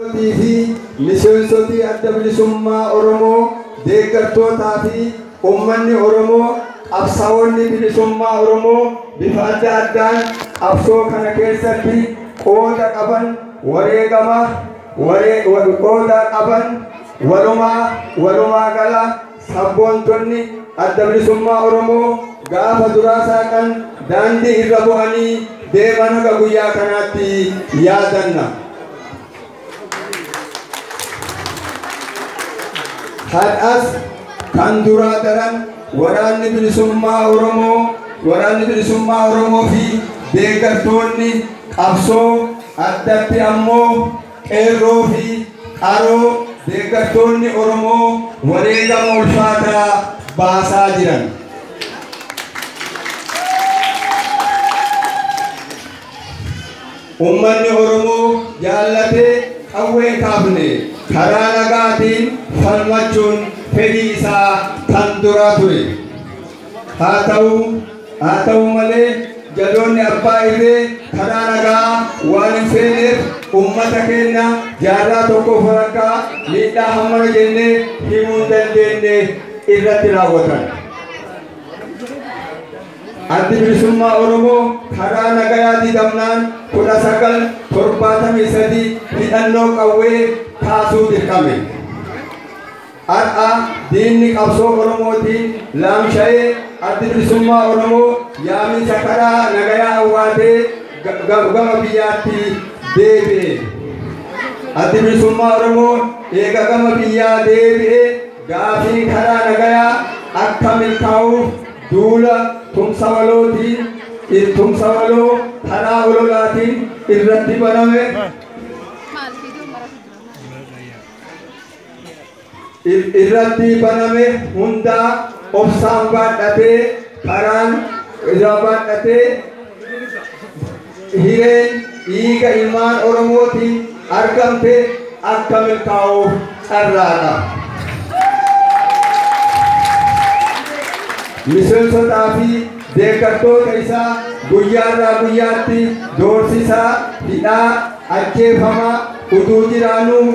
في miseensoti adda bilisummaa Oromoo deeggartootaa fi uummanni Oromoo qabsaa'onni bilisummaa Oromoo bifa adda addaan qabsoo kana keessatti qooda qaban qooda qaban walumaa gala sabboontonni adda bilisummaa Oromoo gaafa duraa saaqan daandii irra bu'anii deeman haga guyyaa kanaatti yaadanna. Hadas kan dura daran waraanni bilisummaa Oromoo fi deeggartoonni qabsoo addatti ammoo qeerroo fi qaroo deeggartoonni Oromoo wareegama ulfaataa baasaa jiran. Uummanni Oromoo jaallatee qawwee kaafne karaa nagaatiin falmachuun fedhii isaa kan dura ture. Haa ta'u malee jaloonni abbaa irree karaa nagaa waan hin feeneef uummata keenya jaarraa tokkoof walakkaa miidhaa hammana jennee himuu hin dandeenye irratti raawwatan. Addi bilisummaa Oromoo karaa nagayaa didamnaan 1973 hidhannoo qawwee kaasuu dirqame. Har'a diinni qabsoo Oromootiin laamsha'ee addi bilisummaa Oromoo yaamicha karaa nagayaa awwaatee gama biyyaatti deebi'e. Addi bilisummaa Oromoo eega gama biyyaa deebi'ee gaafii karaa nagayaa akka milkaa'uuf duula tumsa waloo karaa ololaatiin irratti baname hundaa obsaan baadhatee karaan irraa baadhatee hireen dhiiga ilmaan Oromootiin argamte akka milkaa'uuf carraaqa. Miseensotaa fi deeggartoota isaa guyyaarraa guyyaatti doorsisaa hidhaa ajjeefamaa utuu jiraanuu